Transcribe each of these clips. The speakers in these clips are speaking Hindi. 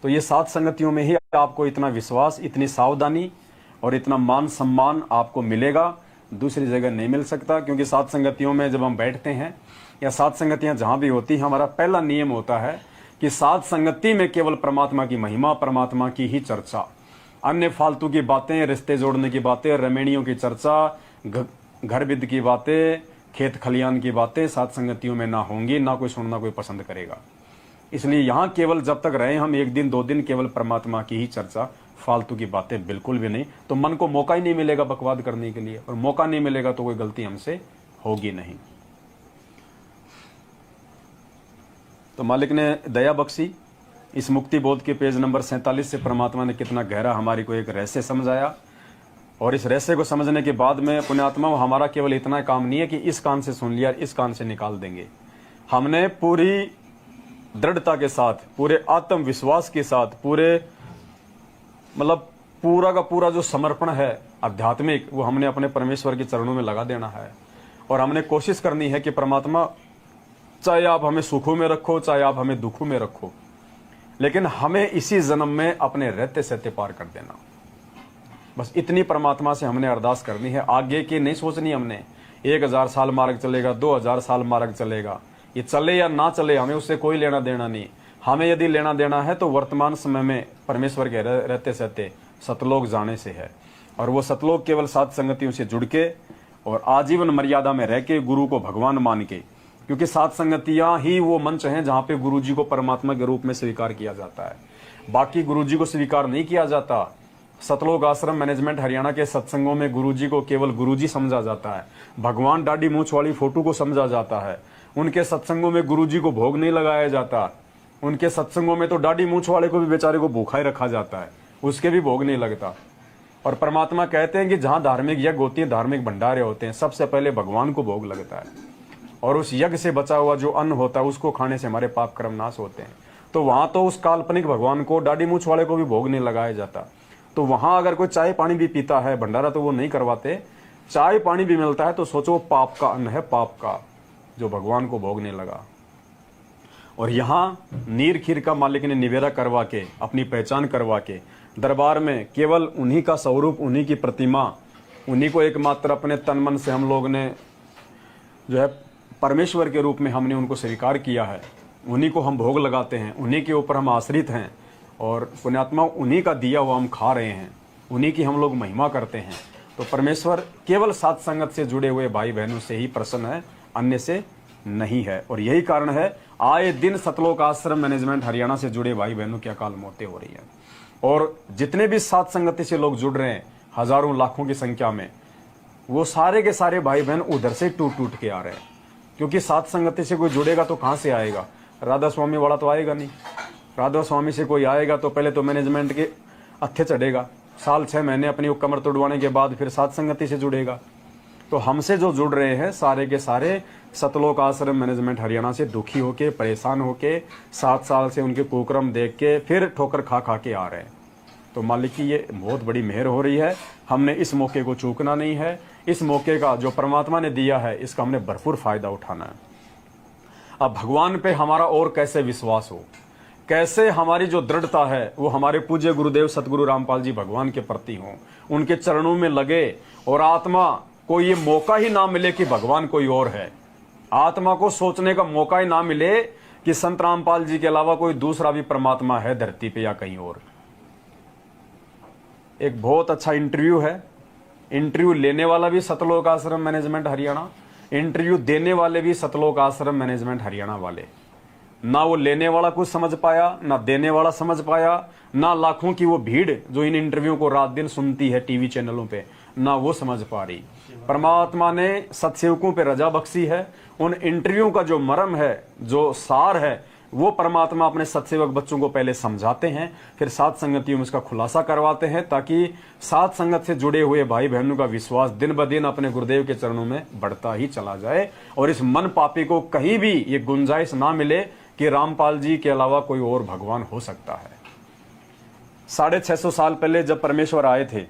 तो ये सात संगतियों में ही आपको इतना विश्वास, इतनी सावधानी और इतना मान सम्मान आपको मिलेगा, दूसरी जगह नहीं मिल सकता। क्योंकि सात संगतियों में जब हम बैठते हैं या सात संगतियां जहां भी होती हैं, हमारा पहला नियम होता है कि सात संगति में केवल परमात्मा की महिमा, परमात्मा की ही चर्चा। अन्य फालतू की बातें, रिश्ते जोड़ने की बातें, रमेणियों की चर्चा, घर विद की बातें, खेत खलियान की बातें सात संगतियों में ना होंगी, ना कोई सुनना कोई पसंद करेगा। इसलिए यहां केवल जब तक रहे हम 1 दिन 2 दिन केवल परमात्मा की ही चर्चा, फालतू की बातें बिल्कुल भी नहीं। तो मन को मौका ही नहीं मिलेगा बकवाद करने के लिए, और मौका नहीं मिलेगा तो कोई गलती हमसे होगी नहीं। तो मालिक ने दया बख्शी, इस मुक्ति बोध के पेज नंबर 47 से परमात्मा ने कितना गहरा हमारी को एक रहस्य समझाया। और इस रहस्य को समझने के बाद में पुण्यात्मा, हमारा केवल इतना काम नहीं है कि इस कान से सुन लिया इस कान से निकाल देंगे। हमने पूरी दृढ़ता के साथ, पूरे आत्मविश्वास के साथ, पूरे मतलब पूरा का पूरा जो समर्पण है आध्यात्मिक, वो हमने अपने परमेश्वर के चरणों में लगा देना है। और हमने कोशिश करनी है कि परमात्मा, चाहे आप हमें सुखों में रखो, चाहे आप हमें दुखों में रखो, लेकिन हमें इसी जन्म में अपने रहते सहते पार कर देना। बस इतनी परमात्मा से हमने अरदास करनी है। आगे की नहीं सोचनी हमने 1000 साल मार्ग चलेगा, 2000 साल मार्ग चलेगा, ये चले या ना चले हमें उससे कोई लेना देना नहीं। हमें यदि लेना देना है तो वर्तमान समय में परमेश्वर के रहते सहते सतलोक जाने से है। और वो सतलोक केवल सात संगतियों से जुड़ के और आजीवन मर्यादा में रह के गुरु को भगवान मान के, क्योंकि सात संगतियां ही वो मंच हैं जहां पे गुरु जी को परमात्मा के रूप में स्वीकार किया जाता है। बाकी गुरु जी को स्वीकार नहीं किया जाता। सतलोक आश्रम मैनेजमेंट हरियाणा के सत्संगों में गुरु जी को केवल गुरु जी समझा जाता है। भगवान दाढ़ी मूंछ वाली फोटो को समझा जाता है। उनके सत्संगों में गुरु जी को भोग नहीं लगाया जाता। उनके सत्संगों में तो दाढ़ी मूंछ वाले को भी बेचारे को भूखा ही रखा जाता है, उसके भी भोग नहीं लगता। और परमात्मा कहते हैं कि जहां धार्मिक यज्ञ होती है, धार्मिक भंडारे होते हैं, सबसे पहले भगवान को भोग लगता है। और उस यज्ञ से बचा हुआ जो अन्न होता है उसको खाने से हमारे पाप कर्म नाश होते हैं। तो वहां तो उस काल्पनिक भगवान को, दाढ़ी मूंछ वाले को भी भोग नहीं लगाया जाता। तो वहां अगर कोई चाय पानी भी पीता है, भंडारा तो वो नहीं करवाते, चाय पानी भी मिलता है, तो सोचो पाप का अन्न है, पाप का, जो भगवान को भोग नहीं लगा। और यहाँ नीर खीर का मालिक ने निवेरा करवा के, अपनी पहचान करवा के, दरबार में केवल उन्हीं का स्वरूप, उन्हीं की प्रतिमा, उन्हीं को एकमात्र अपने तन मन से हम लोग ने जो है परमेश्वर के रूप में हमने उनको स्वीकार किया है। उन्हीं को हम भोग लगाते हैं, उन्हीं के ऊपर हम आश्रित हैं। और पुण्यात्मा, उन्हीं का दिया हुआ हम खा रहे हैं, उन्हीं की हम लोग महिमा करते हैं। तो परमेश्वर केवल सात संगत से जुड़े हुए भाई बहनों से ही प्रसन्न है, अन्य से नहीं है। और यही कारण है आए दिन सतलोक आश्रम मैनेजमेंट हरियाणा से जुड़े भाई बहनों की अकाल मौतें हो रही है। और जितने भी सात संगति से लोग जुड़ रहे हैं, हजारों लाखों की संख्या में, वो सारे के सारे भाई बहन उधर से टूट टूट के आ रहे हैं। क्योंकि सात संगति से कोई जुड़ेगा तो कहां से आएगा? राधा स्वामी वाला तो आएगा नहीं। राधा स्वामी से कोई आएगा तो पहले तो मैनेजमेंट के अत्थे चढ़ेगा, साल 6 महीने अपनी कमर तोड़वाने के बाद फिर सात संगति से जुड़ेगा। तो हमसे जो जुड़ रहे हैं सारे के सारे सतलोक आश्रम मैनेजमेंट हरियाणा से दुखी होके, परेशान होके, 7 साल से उनके कुकर्म देख के फिर ठोकर खा खा के आ रहे हैं। तो मालिक की ये बहुत बड़ी मेहर हो रही है। हमने इस मौके को चूकना नहीं है। इस मौके का जो परमात्मा ने दिया है, इसका हमने भरपूर फायदा उठाना है। अब भगवान पे हमारा और कैसे विश्वास हो, कैसे हमारी जो दृढ़ता है वो हमारे पूज्य गुरुदेव सतगुरु रामपाल जी भगवान के प्रति हो, उनके चरणों में लगे। और आत्मा को ये मौका ही ना मिले कि भगवान कोई और है। आत्मा को सोचने का मौका ही ना मिले कि संत रामपाल जी के अलावा कोई दूसरा भी परमात्मा है धरती पे या कहीं और। एक बहुत अच्छा इंटरव्यू है। इंटरव्यू लेने वाला भी सतलोक आश्रम मैनेजमेंट हरियाणा, इंटरव्यू देने वाले भी सतलोक आश्रम मैनेजमेंट हरियाणा वाले। ना वो लेने वाला कुछ समझ पाया, ना देने वाला समझ पाया, ना लाखों की वो भीड़ जो इन इंटरव्यू को रात दिन सुनती है टीवी चैनलों पे, ना वो समझ पा रही। परमात्मा ने सत्सेवकों पे रजा बख्शी है। उन इंटरव्यू का जो मर्म है, जो सार है, वो परमात्मा अपने सत्सेवक बच्चों को पहले समझाते हैं, फिर सात संगतियों में उसका खुलासा करवाते हैं, ताकि सात संगत से जुड़े हुए भाई बहनों का विश्वास दिन ब दिन अपने गुरुदेव के चरणों में बढ़ता ही चला जाए। और इस मन पापी को कहीं भी ये गुंजाइश ना मिले कि रामपाल जी के अलावा कोई और भगवान हो सकता है। 650 साल पहले जब परमेश्वर आए थे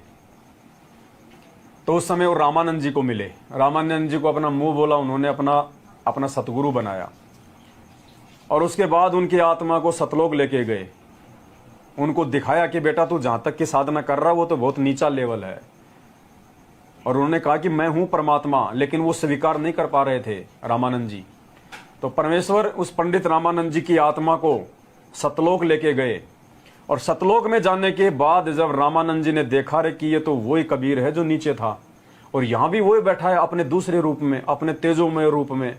तो उस समय वो रामानंद जी को मिले। रामानंद जी को अपना मुंह बोला, उन्होंने अपना सतगुरु बनाया। और उसके बाद उनकी आत्मा को सतलोक लेके गए। उनको दिखाया कि बेटा तू जहां तक की साधना कर रहा वो तो बहुत नीचा लेवल है। और उन्होंने कहा कि मैं हूं परमात्मा, लेकिन वो स्वीकार नहीं कर पा रहे थे रामानंद जी। तो परमेश्वर उस पंडित रामानंद जी की आत्मा को सतलोक लेके गए, और सतलोक में जाने के बाद जब रामानंद जी ने देखा रे कि ये तो वही कबीर है जो नीचे था, और यहां भी वही बैठा है अपने दूसरे रूप में, अपने तेजोमय रूप में।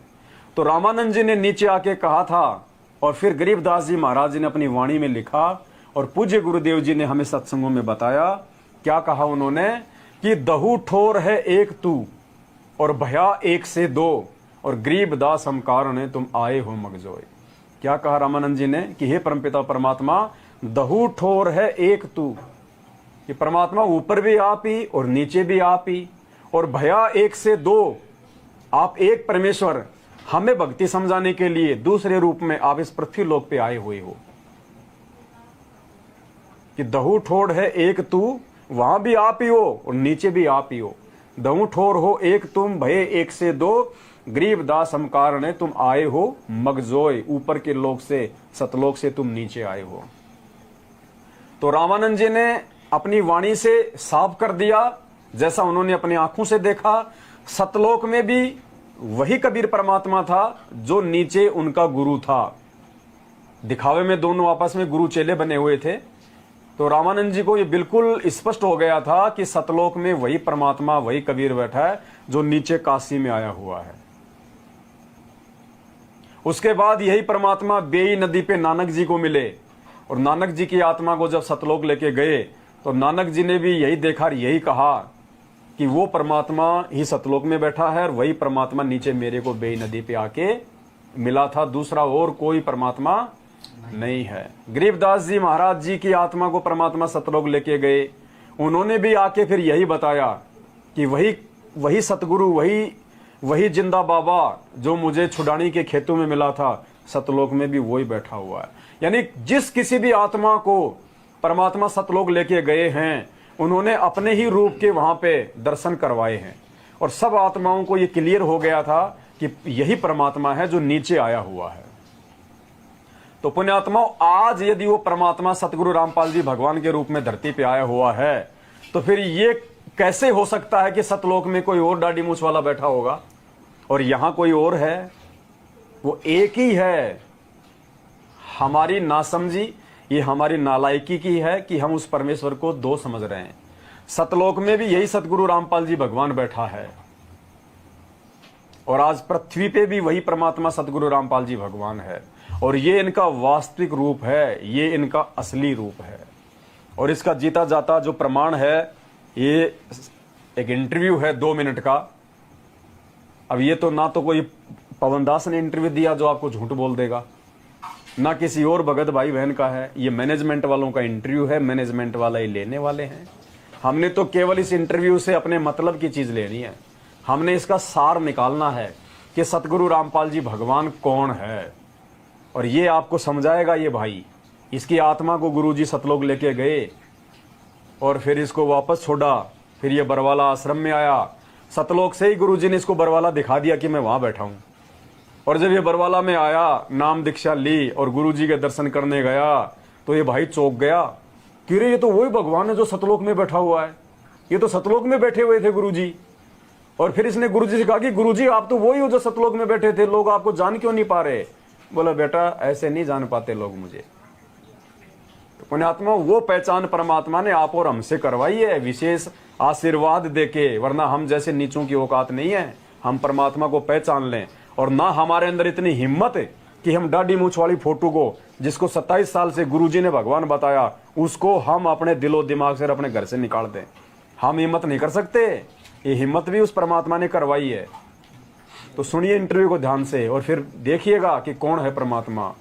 तो रामानंद जी ने नीचे आके कहा था, और फिर गरीबदास जी महाराज जी ने अपनी वाणी में लिखा, और पूज्य गुरुदेव जी ने हमें सत्संगों में बताया। क्या कहा उन्होंने कि दहु ठोर है एक तू और भया एक से दो, और गरीबदास हम कारण तुम आए हो मगजोय। क्या कहा रामानंद जी ने कि हे परमपिता परमात्मा, दहु ठोर है एक तू, कि परमात्मा ऊपर भी आप ही और नीचे भी आप ही, और भया एक से दो, आप एक परमेश्वर हमें भक्ति समझाने के लिए दूसरे रूप में आप इस पृथ्वी लोक पे आए हुए हो। कि दहु ठोर है एक तू, वहां भी आप ही हो और नीचे भी आप ही हो। दहु ठोर हो एक तुम, भये एक से दो, गरीबदास हम कारण तुम आए हो मगजोय। ऊपर के लोक से, सतलोक से तुम नीचे आए हो। तो रामानंद जी ने अपनी वाणी से साफ कर दिया, जैसा उन्होंने अपनी आंखों से देखा। सतलोक में भी वही कबीर परमात्मा था जो नीचे उनका गुरु था। दिखावे में दोनों आपस में गुरु चेले बने हुए थे। तो रामानंद जी को यह बिल्कुल स्पष्ट हो गया था कि सतलोक में वही परमात्मा, वही कबीर बैठा है जो नीचे काशी में आया हुआ है। उसके बाद यही परमात्मा बेई नदी पे नानक जी को मिले, और नानक जी की आत्मा को जब सतलोक लेके गए तो नानक जी ने भी यही देखा, यही कहा कि वो परमात्मा ही सतलोक में बैठा है, और वही परमात्मा नीचे मेरे को बेई नदी पे आके मिला था, दूसरा और कोई परमात्मा नहीं है। गरीबदास जी महाराज जी की आत्मा को परमात्मा सतलोक लेके गए। उन्होंने भी आके फिर यही बताया कि वही सतगुरु, वही जिंदा बाबा जो मुझे छुड़ानी के खेतों में मिला था, सतलोक में भी वही बैठा हुआ है। यानी जिस किसी भी आत्मा को परमात्मा सतलोक लेके गए हैं, उन्होंने अपने ही रूप के वहां पे दर्शन करवाए हैं, और सब आत्माओं को ये क्लियर हो गया था कि यही परमात्मा है जो नीचे आया हुआ है। तो पुण्यात्माओं, आज यदि वो परमात्मा सतगुरु रामपाल जी भगवान के रूप में धरती पे आया हुआ है, तो फिर ये कैसे हो सकता है कि सतलोक में कोई और दाढ़ी मूछ वाला बैठा होगा और यहां कोई और है? वो एक ही है। हमारी नासमझी, ये हमारी नालायकी की है कि हम उस परमेश्वर को दो समझ रहे हैं। सतलोक में भी यही सतगुरु रामपाल जी भगवान बैठा है, और आज पृथ्वी पे भी वही परमात्मा सतगुरु रामपाल जी भगवान है, और ये इनका वास्तविक रूप है, ये इनका असली रूप है। और इसका जीता जाता जो प्रमाण है, ये एक इंटरव्यू है 2 मिनट का। अब ये तो ना तो कोई पवन दास ने इंटरव्यू दिया जो आपको झूठ बोल देगा, ना किसी और भगत भाई बहन का है, ये मैनेजमेंट वालों का इंटरव्यू है, मैनेजमेंट वाला ही लेने वाले हैं। हमने तो केवल इस इंटरव्यू से अपने मतलब की चीज लेनी है, हमने इसका सार निकालना है कि सतगुरु रामपाल जी भगवान कौन है, और ये आपको समझाएगा ये भाई। इसकी आत्मा को गुरुजी सतलोक लेके गए और फिर इसको वापस छोड़ा, फिर ये बरवाला आश्रम में आया। सतलोक से ही गुरुजी ने इसको बरवाला दिखा दिया कि मैं वहां बैठा हूं। और जब ये बरवाला में आया, नाम दीक्षा ली और गुरुजी के दर्शन करने गया, तो ये भाई चौंक गया कि रे ये तो वही भगवान है जो सतलोक में बैठा हुआ है, ये तो सतलोक में बैठे हुए थे गुरुजी। और फिर इसने गुरुजी से कहा कि गुरुजी आप तो वही हो जो सतलोक में बैठे थे, लोग आपको जान क्यों नहीं पा रहे? बोला बेटा ऐसे नहीं जान पाते लोग मुझे। तो पुण्यात्मा, वो पहचान परमात्मा ने आप और हमसे करवाई है, विशेष आशीर्वाद देके, वरना हम जैसे नीचों की औकात नहीं है हम परमात्मा को पहचान लें। और ना हमारे अंदर इतनी हिम्मत है कि हम दाढ़ी मूछ वाली फोटो को, जिसको 27 साल से गुरुजी ने भगवान बताया, उसको हम अपने दिलो दिमाग से अपने घर से निकाल दें। हम हिम्मत नहीं कर सकते, ये हिम्मत भी उस परमात्मा ने करवाई है। तो सुनिए इंटरव्यू को ध्यान से और फिर देखिएगा कि कौन है परमात्मा।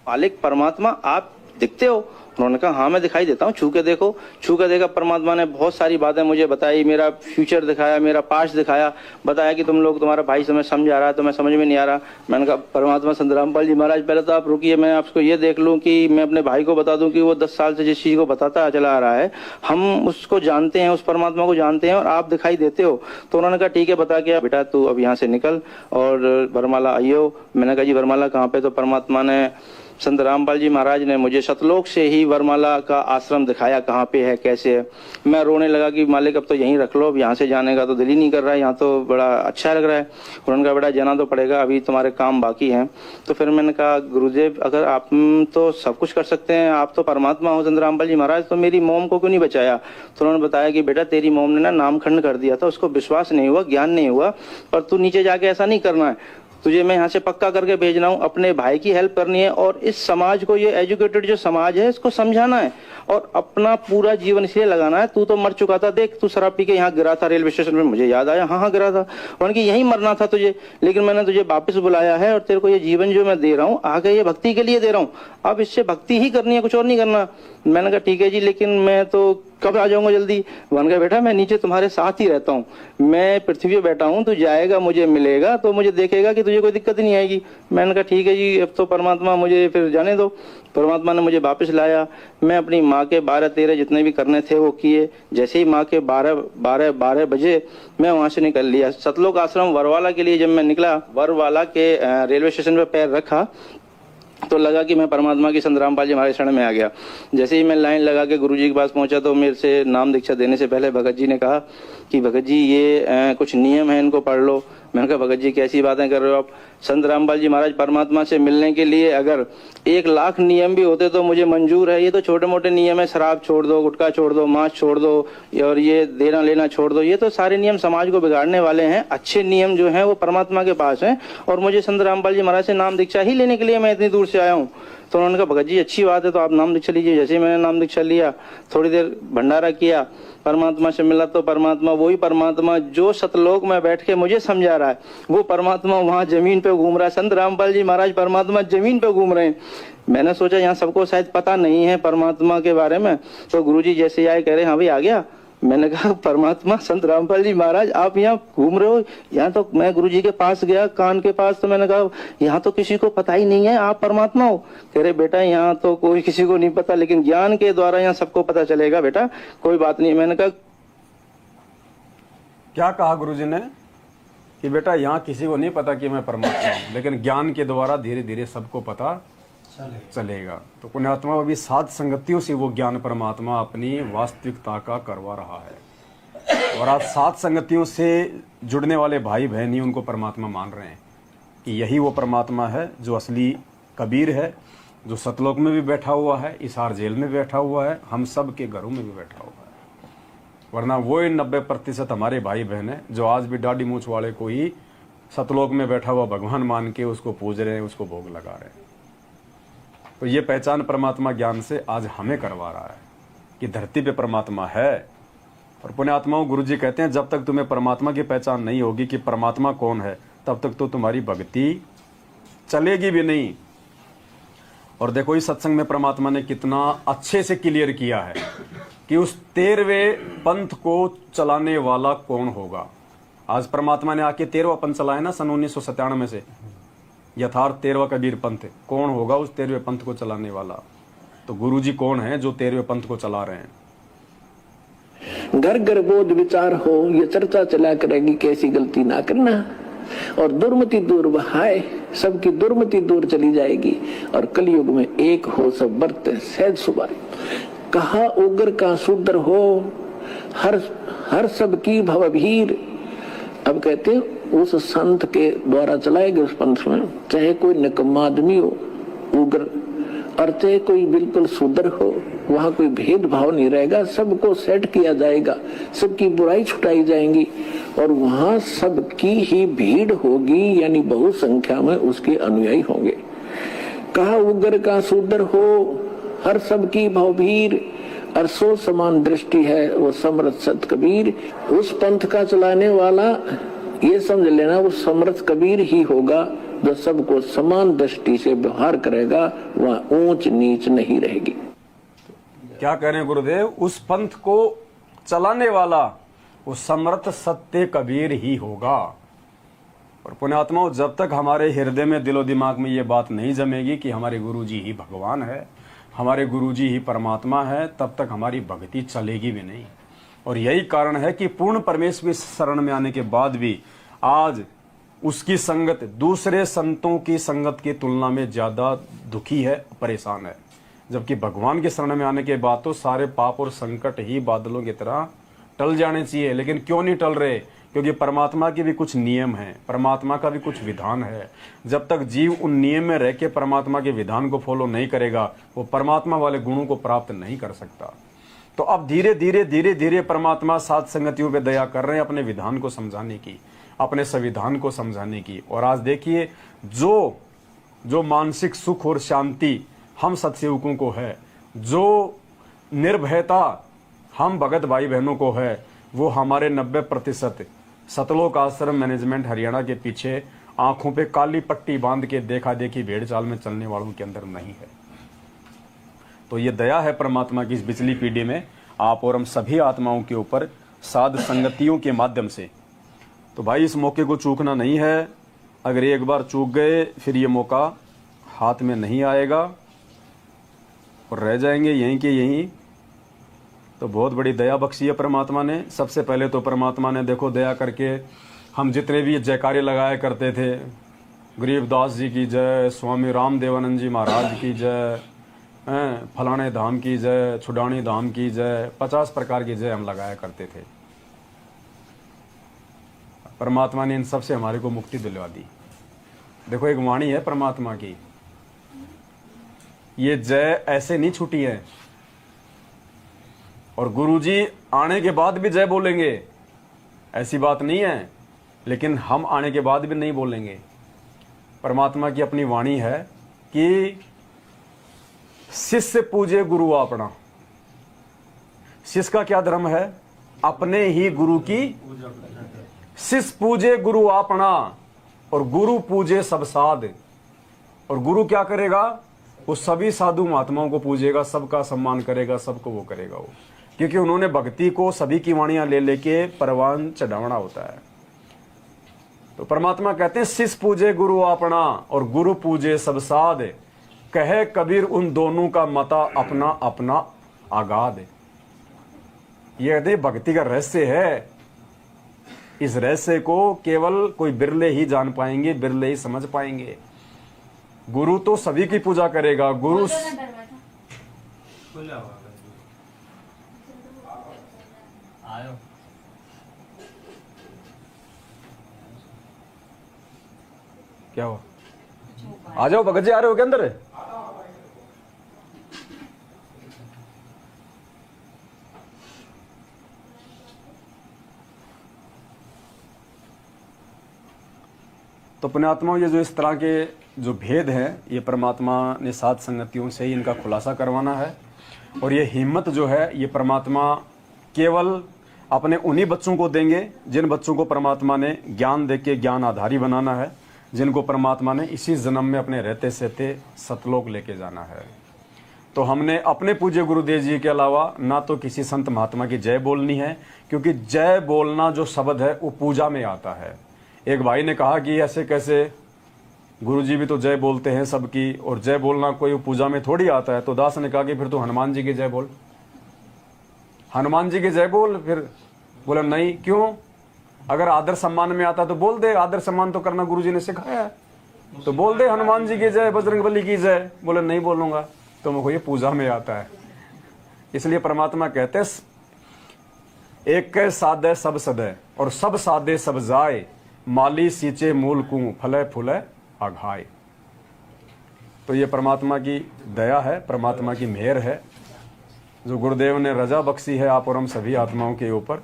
मालिक परमात्मा आप दिखते हो? उन्होंने कहा हाँ मैं दिखाई देता हूँ, छू के देखो। छू के देखा, परमात्मा ने बहुत सारी बातें मुझे बताई, मेरा फ्यूचर दिखाया, मेरा पास्ट दिखाया, बताया कि तुम लोग, तुम्हारा भाई समय समझ आ रहा है, तो मैं समझ में नहीं आ रहा। मैंने कहा परमात्मा संत रामपाल जी महाराज पहले तो आप रुकिए, मैं आपको ये देख लूँ कि मैं अपने भाई को बता दूं कि वो 10 साल से जिस चीज को बताता चला आ रहा है, हम उसको जानते हैं, उस परमात्मा को जानते हैं, और आप दिखाई देते हो। तो उन्होंने कहा ठीक है, बता के बेटा तू अब यहाँ से निकल और बरमाला आइयो। मैंने कहा जी बरमाला कहाँ पे? तो परमात्मा ने संत रामपाल जी महाराज ने मुझे सतलोक से ही वरमाला का आश्रम दिखाया, कहाँ पे है, कैसे है। मैं रोने लगा कि मालिक अब तो यहीं रख लो, अब यहाँ से जाने का तो दिल ही नहीं कर रहा है, यहाँ तो बड़ा अच्छा लग रहा है। उन्होंने कहा बेटा जाना तो पड़ेगा, अभी तुम्हारे काम बाकी हैं। तो फिर मैंने कहा गुरुदेव अगर आप तो सब कुछ कर सकते हैं, आप तो परमात्मा हो संत रामपाल जी महाराज, तो मेरी मोम को क्यों नहीं बचाया। तो उन्होंने बताया कि बेटा तेरी मोम ने ना नामखंड कर दिया था, उसको विश्वास नहीं हुआ, ज्ञान नहीं हुआ, पर तू नीचे जाके ऐसा नहीं करना है, तुझे मैं यहाँ से पक्का करके भेजना हूँ, अपने भाई की हेल्प करनी है और इस समाज को, ये एजुकेटेड जो समाज है इसको समझाना है और अपना पूरा जीवन इसलिए लगाना है। तू तो मर चुका था, देख तू शराब पी के यहाँ गिरा था रेलवे स्टेशन में, मुझे याद आया, हाँ गिरा था, उनकी यहीं मरना था तुझे, लेकिन मैंने तुझे वापस बुलाया है और तेरे को ये जीवन जो मैं दे रहा हूँ आगे ये भक्ति के लिए दे रहा हूँ, अब इससे भक्ति ही करनी है, कुछ और नहीं करना। मैंने कहा ठीक है जी, लेकिन मैं तो कब आ जाऊंगा जल्दी। उन्होंने कहा बेटा मैं नीचे तुम्हारे साथ ही रहता हूँ, मैं पृथ्वी पे बैठा हूँ, तू जाएगा मुझे मिलेगा तो मुझे देखेगा कि तुझे कोई दिक्कत नहीं आएगी। मैंने कहा ठीक है जी, अब तो परमात्मा मुझे फिर जाने दो। परमात्मा ने मुझे वापस लाया, मैं अपनी माँ के 12-13 जितने भी करने थे वो किए। जैसे ही माँ के 12 बजे मैं वहां से निकल लिया। सतलोक आश्रम वरवाला के लिए जब मैं निकला, वरवाला के रेलवे स्टेशन पे पैर रखा तो लगा कि मैं परमात्मा की संत रामपाल जी हमारे शरण में आ गया। जैसे ही मैं लाइन लगा के गुरुजी के पास पहुंचा तो मेरे से नाम दीक्षा देने से पहले भगत जी ने कहा कि भगत जी ये कुछ नियम है, इनको पढ़ लो। मैंने कहा भगत जी कैसी बातें कर रहे हो आप, संत रामपाल जी महाराज परमात्मा से मिलने के लिए अगर 1 लाख नियम भी होते तो मुझे मंजूर है, ये तो छोटे मोटे नियम है, शराब छोड़ दो, गुटखा छोड़ दो, मांस छोड़ दो और ये देना लेना छोड़ दो, ये तो सारे नियम समाज को बिगाड़ने वाले हैं। अच्छे नियम जो हैं वो परमात्मा के पास हैं और मुझे संत रामपाल जी महाराज से नाम दीक्षा ही लेने के लिए मैं इतनी दूर से आया हूँ। तो उन्होंने कहा भगत जी अच्छी बात है, तो आप नाम दीक्षा लीजिए। जैसे ही मैंने नाम दीक्षा लिया, थोड़ी देर भंडारा किया, परमात्मा से मिला तो परमात्मा वही परमात्मा जो सतलोक में बैठ के मुझे समझा रहा है, वो परमात्मा वहां जमीन पे घूम रहा है। संत रामपाल जी महाराज परमात्मा जमीन पे घूम रहे हैं। मैंने सोचा यहाँ सबको शायद पता नहीं है परमात्मा के बारे में, तो गुरुजी जैसे आए कह रहे हाँ भाई आ गया। मैंने कहा परमात्मा संत रामपाल जी महाराज आप यहाँ घूम रहे हो, यहाँ तो मैं गुरुजी के पास गया कान के पास, तो मैंने कहा यहाँ तो किसी को पता ही नहीं है आप परमात्मा हो। कह रहे बेटा यहाँ तो कोई किसी को नहीं पता, लेकिन ज्ञान के द्वारा यहाँ सबको पता चलेगा बेटा, कोई बात नहीं। मैंने कहा क्या कहा गुरुजी ने कि बेटा यहाँ किसी को नहीं पता कि मैं परमात्मा हूँ, लेकिन ज्ञान के द्वारा धीरे धीरे सबको पता चलेगा। तो पुण्यात्मा अभी साध संगतियों से वो ज्ञान परमात्मा अपनी वास्तविकता का करवा रहा है और आज साध संगतियों से जुड़ने वाले भाई बहन ही उनको परमात्मा मान रहे हैं कि यही वो परमात्मा है जो असली कबीर है, जो सतलोक में भी बैठा हुआ है, इसार जेल में बैठा हुआ है, हम सब के घरों में भी बैठा हुआ है। वरना वो 90% हमारे भाई बहन है जो आज भी दाढ़ी मूंछ वाले को ही सतलोक में बैठा हुआ भगवान मान के उसको पूज रहे हैं, उसको भोग लगा रहे हैं। तो ये पहचान परमात्मा ज्ञान से आज हमें करवा रहा है कि धरती पे परमात्मा है। और पुण्यात्माओं गुरुजी कहते हैं जब तक तुम्हें परमात्मा की पहचान नहीं होगी कि परमात्मा कौन है, तब तक तो तुम्हारी भक्ति चलेगी भी नहीं। और देखो इस सत्संग में परमात्मा ने कितना अच्छे से क्लियर किया है कि उस 13वें पंथ को चलाने वाला कौन होगा। आज परमात्मा ने आके 13वां पंथ चलाया ना सन 1997 से, यथार्थ 13वां कबीर पंथ। कौन होगा उस 13वें पंथ को चलाने वाला? तो गुरुजी कौन है जो 13वें पंथ को चला रहे हैं? घर घर बोध विचार हो, ये चर्चा चला करेगी कैसी गलती ना करना, और दुर्मति दूर बहाए, सबकी दुर्मति दूर चली जाएगी, और कलयुग में एक हो सब बरते सहज सुबाई। कहा उग्र का शूद्र हो, हर सब की भवभीर। अब कहते हैं उस संत के द्वारा चलाए गए उस पंथ में चाहे कोई निकम्मा आदमी हो उग्र, और चाहे कोई बिल्कुल शूद्र हो, वहां कोई भेदभाव नहीं रहेगा, सबको सेट किया जाएगा, सबकी बुराई छुटाई जाएंगी, और वहां सबकी ही भीड़ होगी, यानी बहु संख्या में उसके अनुयायी होंगे। कहा उग्र का शूद्र हो, हर सबकी भवभीर, और सो समान दृष्टि है वो समर्थ सत कबीर। उस पंथ का चलाने वाला ये समझ लेना वो समर्थ कबीर ही होगा जो सबको समान दृष्टि से व्यवहार करेगा, वहाँ ऊंच नीच नहीं रहेगी। क्या कह रहे हैं गुरुदेव? उस पंथ को चलाने वाला वो समर्थ सत्य कबीर ही होगा। और पुण्यात्माओं जब तक हमारे हृदय में दिलो दिमाग में ये बात नहीं जमेगी कि हमारे गुरुजी ही भगवान है, हमारे गुरुजी ही परमात्मा है, तब तक हमारी भक्ति चलेगी भी नहीं। और यही कारण है कि पूर्ण परमेश्वर शरण में आने के बाद भी आज उसकी संगत दूसरे संतों की संगत की तुलना में ज्यादा दुखी है, परेशान है। जबकि भगवान के शरण में आने के बाद तो सारे पाप और संकट ही बादलों की तरह टल जाने चाहिए, लेकिन क्यों नहीं टल रहे? क्योंकि परमात्मा के भी कुछ नियम हैं, परमात्मा का भी कुछ विधान है। जब तक जीव उन नियम में रह के परमात्मा के विधान को फॉलो नहीं करेगा, वो परमात्मा वाले गुणों को प्राप्त नहीं कर सकता। तो अब धीरे धीरे परमात्मा सात संगतियों पे दया कर रहे हैं अपने विधान को समझाने की, अपने संविधान को समझाने की। और आज देखिए जो मानसिक सुख और शांति हम सत्सेवकों को है, जो निर्भयता हम भगत भाई बहनों को है, वो हमारे 90% सतलोक आश्रम मैनेजमेंट हरियाणा के पीछे आंखों पे काली पट्टी बांध के देखा देखी भेड़ चाल में चलने वालों के अंदर नहीं है। तो ये दया है परमात्मा की इस पिछली पीढ़ी में आप और हम सभी आत्माओं के ऊपर साध संगतियों के माध्यम से। तो भाई इस मौके को चूकना नहीं है। अगर एक बार चूक गए फिर ये मौका हाथ में नहीं आएगा और रह जाएंगे यहीं के यहीं। तो बहुत बड़ी दया बख्शी है परमात्मा ने। सबसे पहले तो परमात्मा ने देखो दया करके हम जितने भी जयकारे लगाया करते थे, गरीबदास जी की जय, स्वामी राम देवानंद जी महाराज की जय, फलाने धाम की जय, छुडानी धाम की जय, 50 प्रकार की जय हम लगाया करते थे। परमात्मा ने इन सब से हमारे को मुक्ति दिलवा दी। देखो एक वाणी है परमात्मा की, ये जय ऐसे नहीं छूटी है। और गुरुजी आने के बाद भी जय बोलेंगे, ऐसी बात नहीं है, लेकिन हम आने के बाद भी नहीं बोलेंगे। परमात्मा की अपनी वाणी है कि शिष्य पूजे गुरु अपना। शिष्य का क्या धर्म है? अपने ही गुरु की। शिष्य पूजे गुरु अपना और गुरु पूजे सब साध। और गुरु क्या करेगा? वो सभी साधु महात्माओं को पूजेगा, सबका सम्मान करेगा, सबको वो करेगा वो, क्योंकि उन्होंने भक्ति को सभी की वाणियां ले लेके परवान चढ़ावना होता है। तो परमात्मा कहते हैं शिष्य पूजे गुरु अपना और गुरु पूजे सब साध, कहे कबीर उन दोनों का मता अपना अपना आगाध। ये कहते भक्ति का रहस्य है। इस रहस्य को केवल कोई बिरले ही जान पाएंगे, बिरले ही समझ पाएंगे। गुरु तो सभी की पूजा करेगा। गुरु क्या हुआ? आ जाओ भगत जी, आ रहे हो क्या अंदर? तो पुण्यात्माओं, ये जो इस तरह के जो भेद हैं, ये परमात्मा ने सात संगतियों से ही इनका खुलासा करवाना है। और ये हिम्मत जो है, ये परमात्मा केवल अपने उन्हीं बच्चों को देंगे जिन बच्चों को परमात्मा ने ज्ञान देके ज्ञान आधारी बनाना है, जिनको परमात्मा ने इसी जन्म में अपने रहते सहते सतलोक लेके जाना है। तो हमने अपने पूज्य गुरुदेव जी के अलावा ना तो किसी संत महात्मा की जय बोलनी है, क्योंकि जय बोलना जो शब्द है वो पूजा में आता है। एक भाई ने कहा कि ऐसे कैसे, गुरुजी भी तो जय बोलते हैं सबकी, और जय बोलना कोई पूजा में थोड़ी आता है। तो दास ने कहा कि फिर तो हनुमान जी की जय बोल, हनुमान जी की जय बोल। फिर बोला नहीं, क्यों? अगर आदर सम्मान में आता तो बोल दे, आदर सम्मान तो करना गुरुजी ने सिखाया है, तो बोल दे हनुमान जी की जय, बजरंगबली की जय। बोले नहीं बोलूंगा, तो मुझे ये पूजा में आता है। इसलिए परमात्मा कहते एक कै साधे सब सदे और सब साधे सब जाए, माली सींचे मूल कू फले फूले अघाए। तो ये परमात्मा की दया है, परमात्मा की मेहर है, जो गुरुदेव ने रजा बख्शी है आप और हम सभी आत्माओं के ऊपर।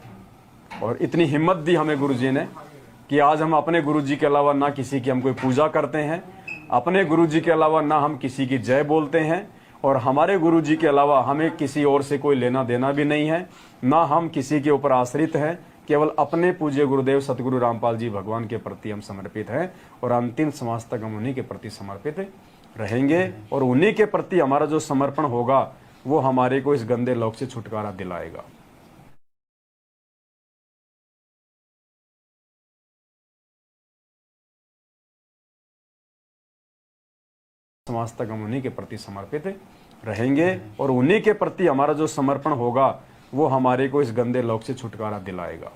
और इतनी हिम्मत दी हमें गुरुजी ने कि आज हम अपने गुरुजी के अलावा ना किसी की हम कोई पूजा करते हैं, अपने गुरुजी के अलावा ना हम किसी की जय बोलते हैं, और हमारे गुरुजी के अलावा हमें किसी और से कोई लेना देना भी नहीं है, ना हम किसी के ऊपर आश्रित हैं। केवल अपने पूज्य गुरुदेव सतगुरु रामपाल जी भगवान के प्रति हम समर्पित हैं, और अंतिम श्वास तक हम उन्हीं के प्रति समर्पित रहेंगे। और उन्हीं के प्रति हमारा जो समर्पण होगा वो हमारे को इस गंदे लोक से छुटकारा दिलाएगा। समाज तक हम उन्हीं के प्रति समर्पित रहेंगे, और उन्हीं के प्रति हमारा जो समर्पण होगा वो हमारे को इस गंदे लोक से छुटकारा दिलाएगा।